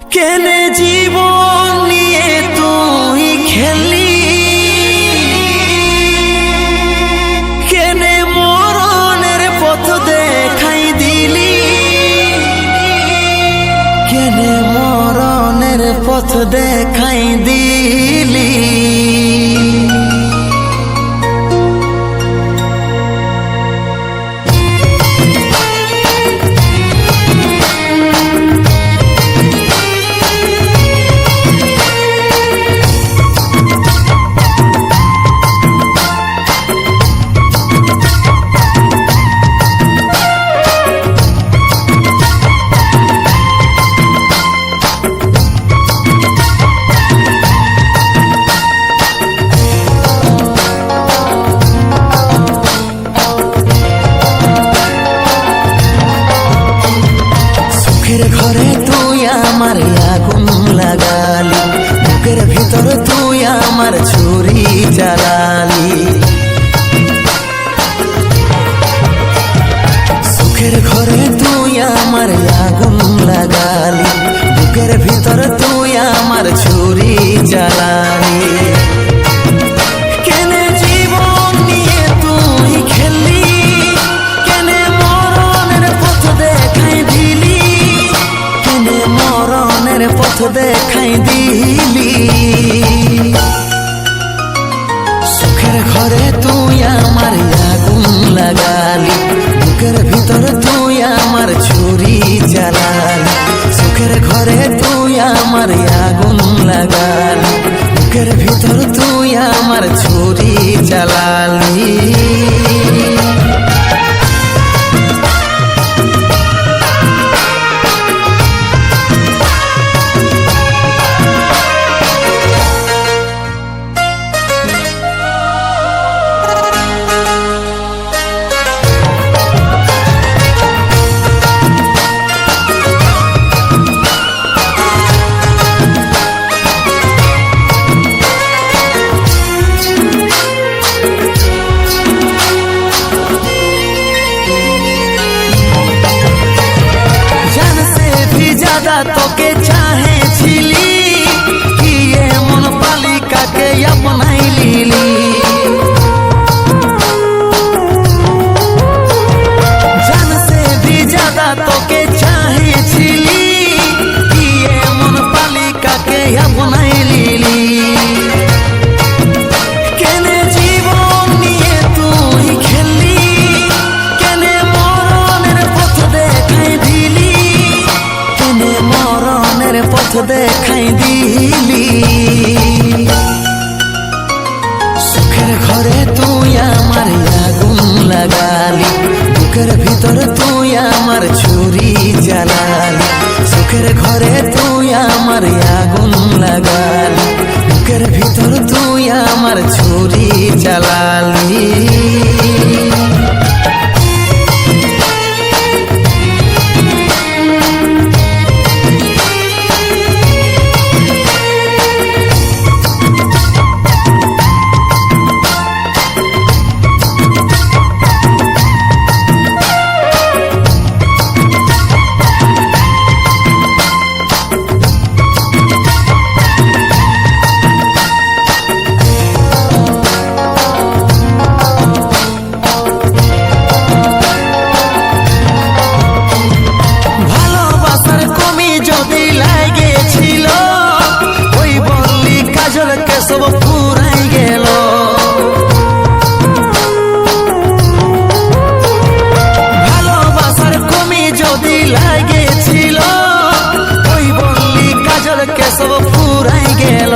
কেনে জীবন নিয়ে তুই খেলি, কেনে মরণের পথ দেখাই দিলি, কেনে মরণের পথ দেখাই দিলি। ঘরে তুই আমার আগুন লাগালি, বুকের ভিতর তুই আমার ছুরি জ্বালালি। সুখের ঘরে তুই আমার আগুন লাগালি, বুকের ভিতর তুই আমার ছুরি জ্বালালি। কেনে জীবন নিয়ে তুই খেললি, কেনে মরণের পথ দেখাই দিলি, কেনে মরণের পথ দেখাই দিলি। সুখের ঘরে তুই আমার আগুন লাগালি, বুকের ভিতর তুই আমার ছুরি জ্বালালি। সুখের ঘরে তুই আমার আগুন লাগালি, বুকের ভিতর তুই আমার ছুরি জ্বালালি। তোকে চাহেছিলি, কি এমন বালিকাকে আপনাই লিলি। জানসে ভি জাদা তোকে চাহেছিলি, কি এমন বালিকাকে আপনাই লিলি। কেনে জীবন নিয়ে তুই খেললি, কেনে মরণের পথ দেখাই দিলি, কেনে মরণের পথ দেখাই দিলি। সুখের ঘরে তুই আমার আগুন লাগালি, বুকের ভিতর তুই আমার ছুরি জ্বালালি। সুখের ঘরে তুই আমার আগুন লাগালি, বুকের ভিতর তুই আমার ছুরি জ্বালালি। সব পুরাই গেল, ভালোবাসার কমি যদি লাগেছিল, ওই বললি কাজলকে সব পুরাই গেল।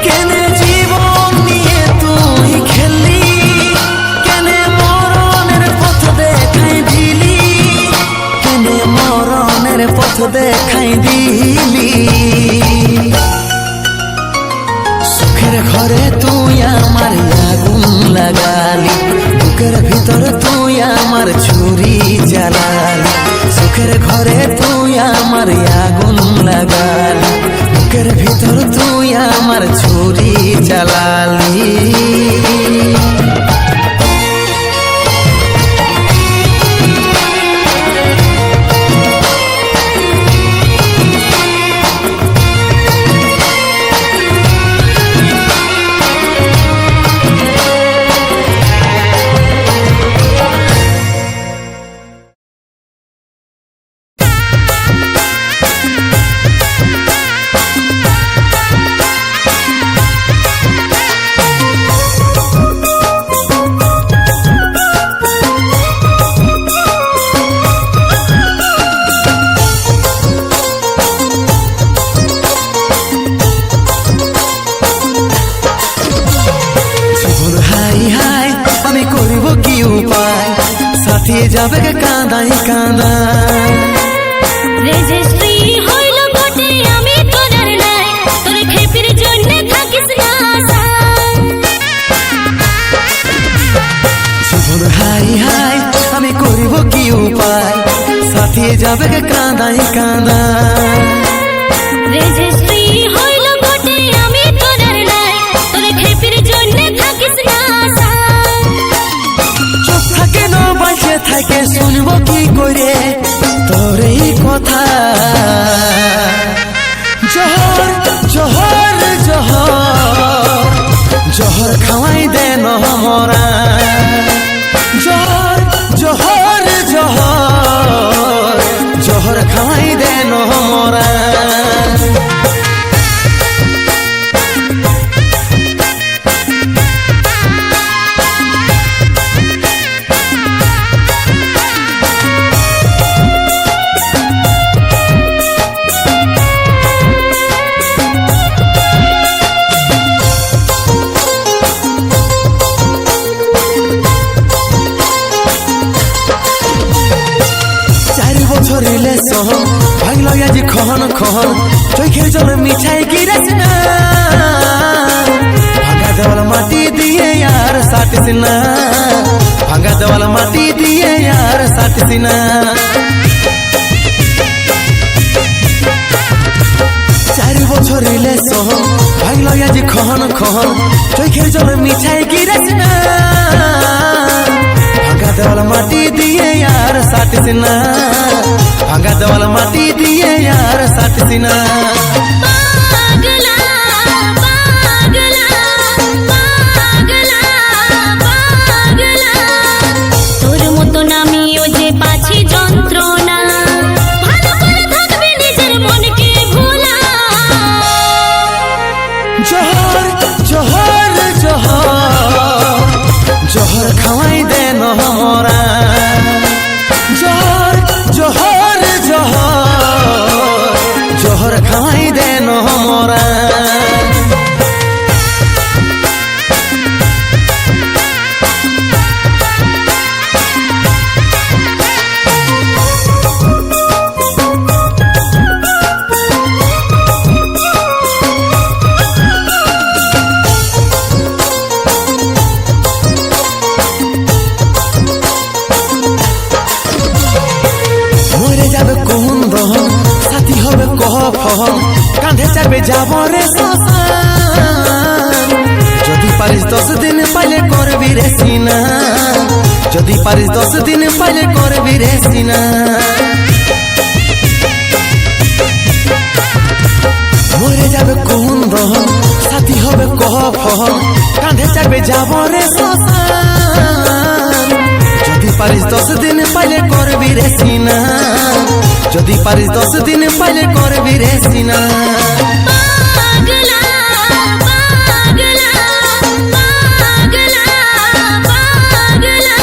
কেনে জীবন নিয়ে তুই খেললি, কেনে মরণের পথ দেখাই দিলি, কেনে মরণের পথ দেখাই দিলি। সুখের ঘরে তুই আমার আগুন লাগালি, বুকের ভিতর তুই আমার ছুরি জ্বালালি। সুখের ঘরে তুই আমার আগুন লাগালি, বুকের ভিতর তুই আমার ছুরি জ্বালালি। কাঁদাই কাঁদা রেজিস্ট্রি হইল বটে আমি তোর নাই তোর খেপির জন্য থাকিস না জীবন হাই হাই আমি করিব কি উপায় সাথে যাবে কাঁদাই কাঁদা রেজিস্ট্রি হইল বটে আমি তোর নাই তোর খেপির জন্য থাকিস না চোখ থাকে না বাইসে থাকে শুনব কি করে তোর এই কথা জহর জহর জহর জহর খাওয়াই দে নহমরা জহর জহর জহর জহর খাওয়াই দে নহমরা রিলেশন ভাগল আজ খন খন চোখের জল মিছাই গিরাস না ভাঙা দেওয়াল মাটি দিয়ে আর সাটিস না ভাঙা দেওয়াল মাটি দিয়ে আর সাটিস না চারি বছর রিলেশন ভাগল আজ খন খন চোখের জল মিছাই গিরাস না ভাঙা দেওয়াল মাটি দিয়ে আর সাটিস না ভাঙা দেওয়াল মাটি দিয়ে আর সাটিস না পাগলা পাগলা পাগলা পাগলা তোর মতন আমিও যে পাছি যন্ত্রণা ভালো করে থাকবে নিজের মনকে ভোলা জহর জহর জহর জহর খাওয়াই দে নহমরা জহর জহর জহর জহর খাওয়াই দে নহমরা মরে যাবে কোন দহন সাথী হবে কহ ফহন কাঁধে চাপে যাব রে শ্মশান যদি পারিস 10 দিন পাইলে করবি রে সিনা যদি পারিস 10 দিন পাইলে করবি রে সিনা মরে যাবে কোন দহন সাথী হবে কহ ফহন কাঁধে চাপে যাব রে শ্মশান যদি পারিস 10 দিন পাইলে করবি রে সিনা যদি পারিস 10 দিন পাইলে করবি রে সিনা পাগলা পাগলা পাগলা পাগলা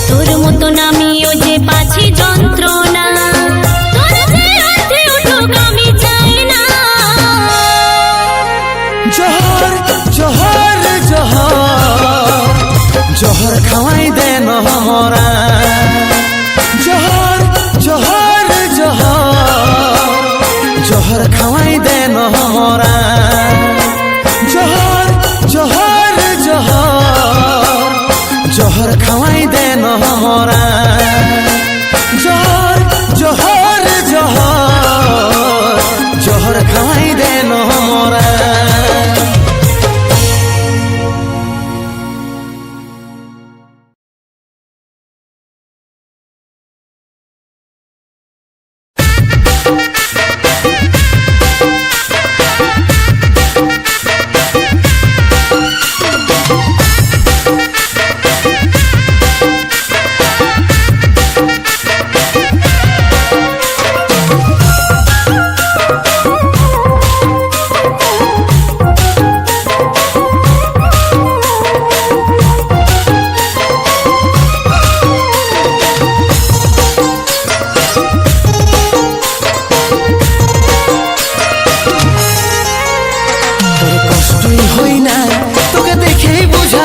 তোর মতন আমিও যে পাছি যন্ত্রণা তোর যে রাতে উঠুক আমি চাই না জহর জহর জহর জহর খাওয়াই দে নহমরা জহর জহর জহর জহর খাওয়াই দে নহমরা জহর জহর জহর জহর খাওয়াই দে নহমরা জহর জহর জহর জহর খাওয়াই দে নহমরা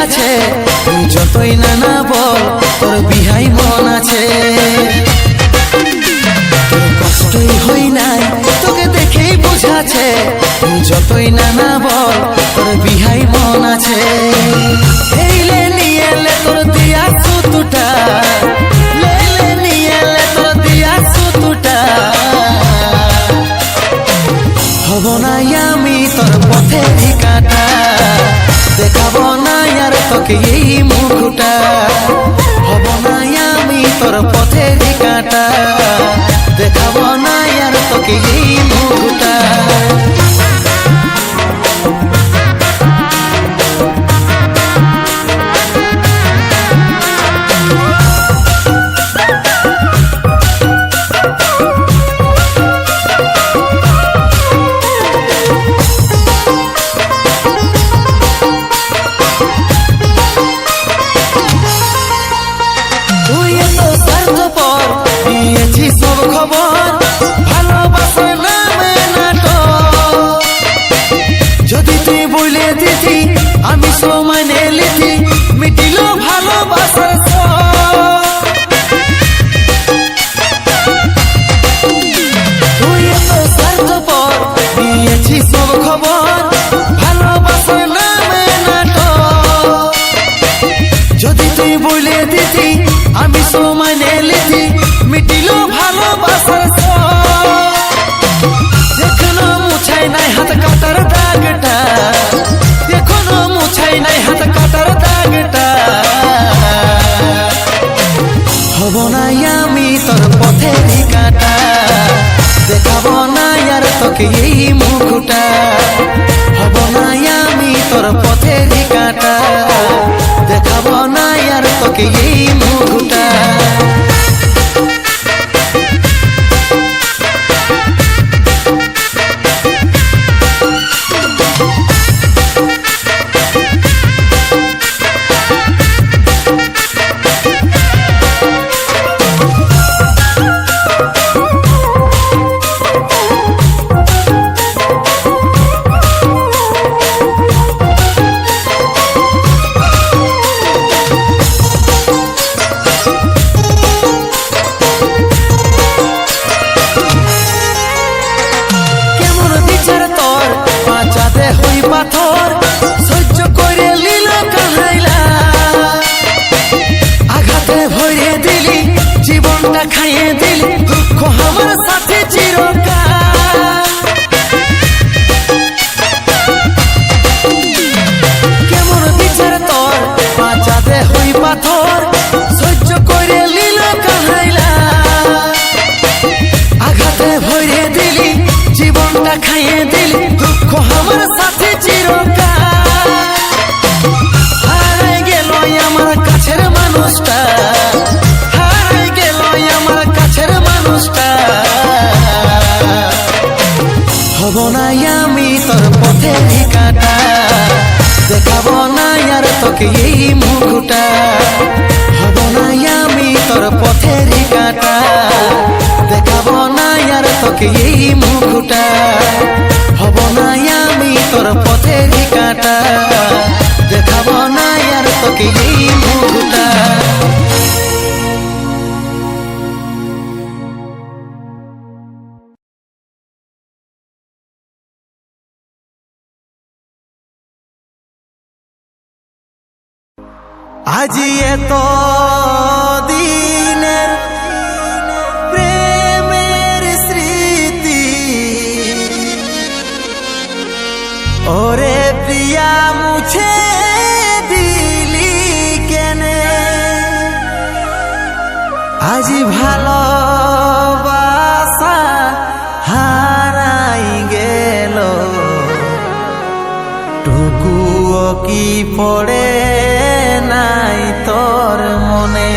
আছে যতই না না বল তোর বিহাই মন আছে যতই নানা বল তোর বিহাই মন আছে এইলে নিয়ে এলে তোর দিয়া সুতুটা লেলে নিয়ে এলে তোর দিয়া সুতুটা হব না আমি তোর পথেরই কাঁটা দেখাবো না আর তোকে এই মুখটা হব না আমি তোর পথেরই কাঁটা দেখাবো না আর তোকে এই মুখটা আমি সময় লিখি মিটিল ভালোবাসার তুই এত স্বার্থপর দিয়েছি সব খবর ভালোবাসার নামে নাটক যদি তুই বলে দিতি আমি সময় লিখি মিটিল ভালোবাসার এখনো মুছাই নাই হাত কাটার দাগটা এখনো মুছাই নাই হাত কাটার দাগটা হব না আমি তোর পথেরই কাঁটা দেখাবো না আর তোকে এই মুখটা হব না আমি তোর পথেরই কাঁটা দেখাবো না আর তোকে এই মুখটা পাথর সহ্য করে লীল কাহাইলা আঘাতে ভরে দিলি জীবনটা খাইয়ে দিলি দুঃখ আমার সাথে চিরকাল কেমন বিচার তোর বাঁচাতে হই পাথর সহ্য করে লীল কাহাইলা আঘাতে ভরে দিলি জীবনটা খাইয়ে দিলি দুঃখ আমার সাথে হারাই গেল আমার কাছের মানুষটা হারাই গেল আমার কাছের মানুষটা হব না আমি তোর পথেরই কাঁটা দেখাবো না আর তোকে এই মুখটা হব না আমি তোর পথেরই কাঁটা দেখাবো না আর তোকে এই মুখটা হব না আমি তোর পথেরই কাঁটা দেখাবো না আর তোকে এই মুখটা আজি এত দিনের প্রেমের স্মৃতি ওরে প্রিয়া মুছে দিলি কেনে আজি ভালোবাসা হারাই গেল টুকুও কি পড়ে নাই তোর মনে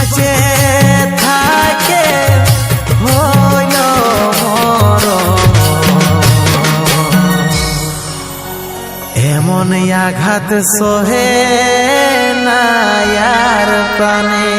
বাঁচে থাকে হইল এমন আঘাত সহে না আর প্রাণে।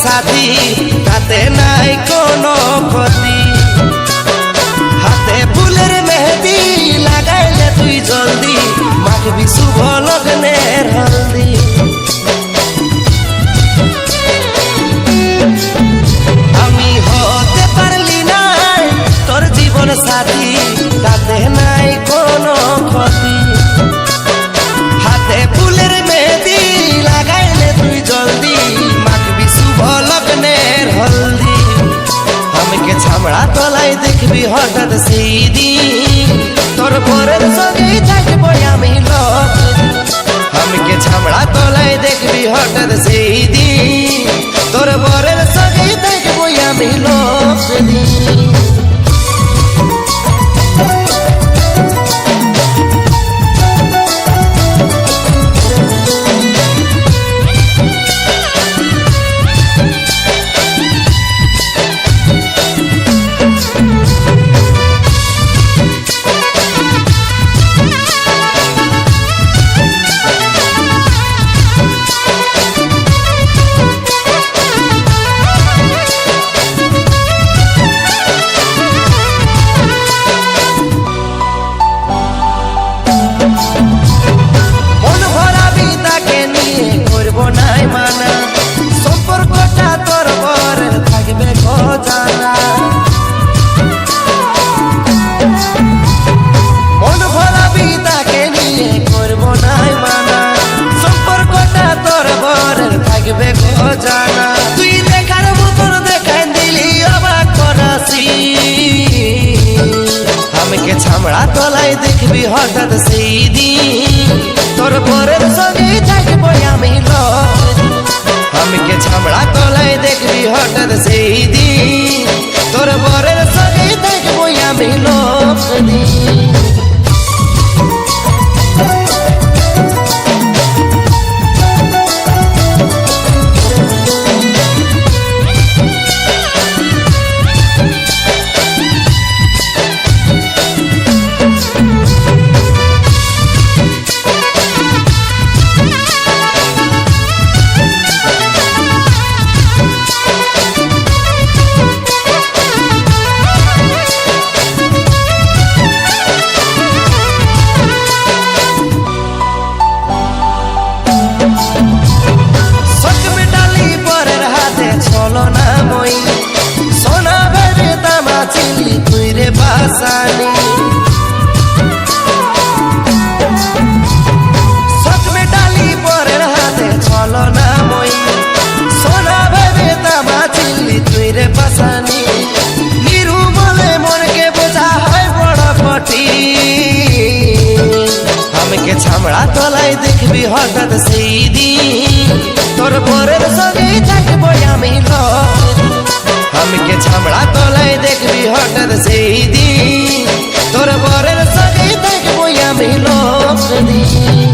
সাথী তাতে নাই কোনো ক্ষতি, হাতে ফুলের মেহেদি লাগাইলে তুই জলদি মাখবি শুভ লগ্নের হলদি। আমি হতে পারলি নাই তোর জীবন সাথী তাতে নাই কোনো ক্ষতি, হাতে ফুলের মেহেদি লাগাইলে তুই জলদি লগ্নের হলদি। আমাকে ছামড়া তলায় দেখবি হঠাৎ সেই দিন তোর পরের সঙ্গেই থাকবো আমি লোক। আমাকে ছামড়া তলায় দেখবি হঠাৎ সেই দিন তোর পরের সঙ্গেই থাকবো আমি লোক সেদিন। তুই দেখার মতন দেখাই দিলি অবাক করাসি, আমাকে ছামড়া তলায় দেখবি হঠাৎ সেই দিন তোর পরের সঙ্গেই থাকবো আমি লোক। আমাকে ছামড়া তলায় দেখবি হঠাৎ সেই দিন তোর পরের সঙ্গেই থাকবো আমি লোক সেদিন। ছামড়া তলায় দেখবি হঠাৎ সেই দিন তোর পরের সঙ্গেই থাকবো আমি লোক। আমাকে ছামড়া তলায় দেখবি হঠাৎ সেই দিন তোর পরের সঙ্গেই থাকবো আমি লোক সেদিন।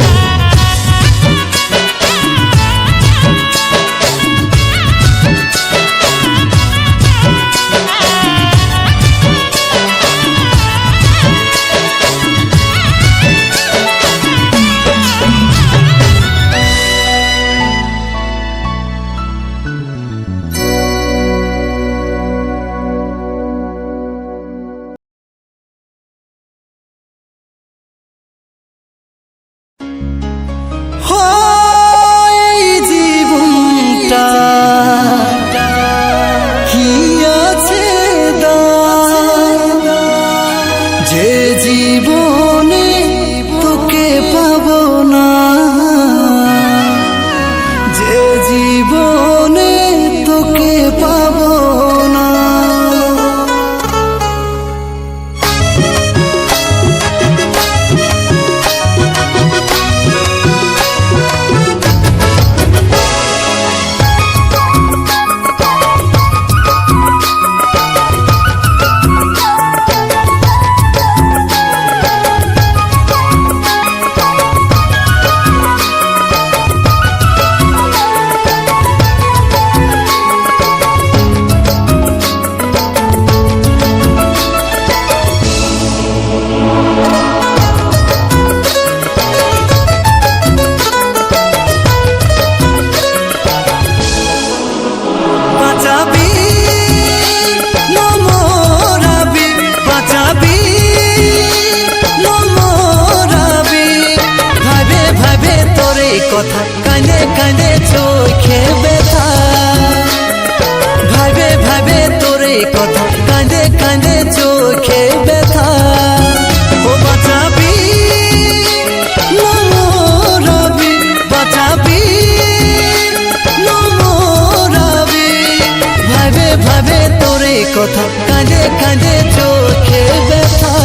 ভাবে তোরে কথা, কাঁদে কাঁদে চোখে ব্যথা।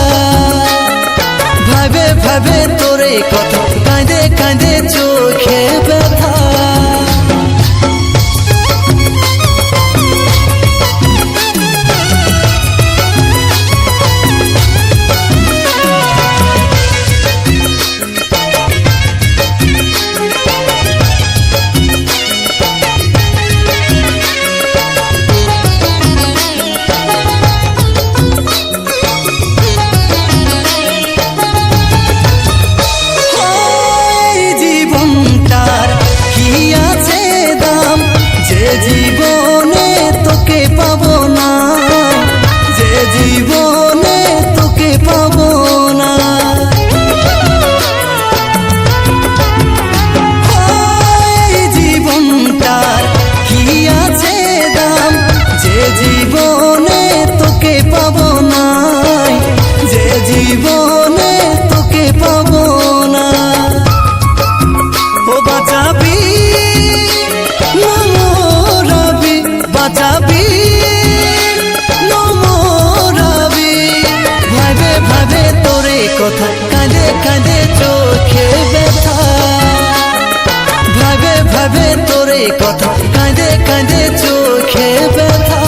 ভাবে ভাবে তোরে কথা, কাঁদে কাঁদে চোখে ব্যথা। জীবনে তোকে পাবো না, যে জীবনে তোকে পাবো না। এই জীবনটার কি আছে দাম, যে জীবনে তোকে পাবো না, যে জীবনে তোকে পাবো না। ও বাঁচাবি বাঁচাবি নমরাবি, ভাবে ভাবে তোরে কথা, কাঁদে কাঁদে চোখে ব্যথা। ভাবে ভাবে তোরে কথা, কাঁদে কাঁদে চোখে ব্যথা।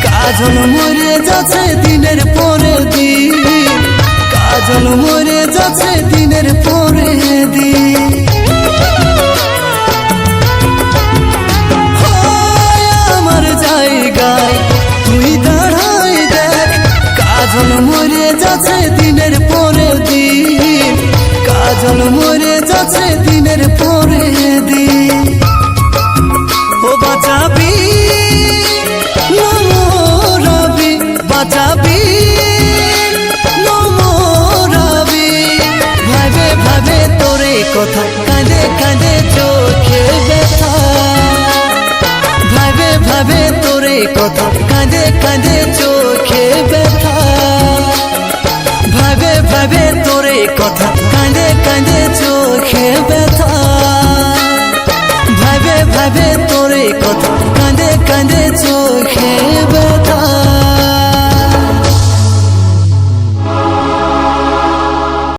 কাজল মরে যাচ্ছে দিনের পরে দিন, কাজল মরে যাচ্ছে দিনের পরে দিন। আমার জায়গায় তুই দাঁড়াই দেখ, কাজল মরে যাচ্ছে দিনের পরে দিন, কাজল মরে যাচ্ছে দিনের পরে দিন। ও বাঁচাবি বাঁচাবি নমরাবি, ভাবে ভাবে তোরে কথা, কাঁদে কাঁদে চোখে ব্যথা। ভাবে ভাবে তোরে কথা, কাঁদে কাঁদে চোখে ব্যথা। ভাবে ভাবে তোরে কথা, কাঁদে কাঁদে চোখে ব্যথা। ভাবে ভাবে তোরে কথা, কাঁদে কাঁদে চোখে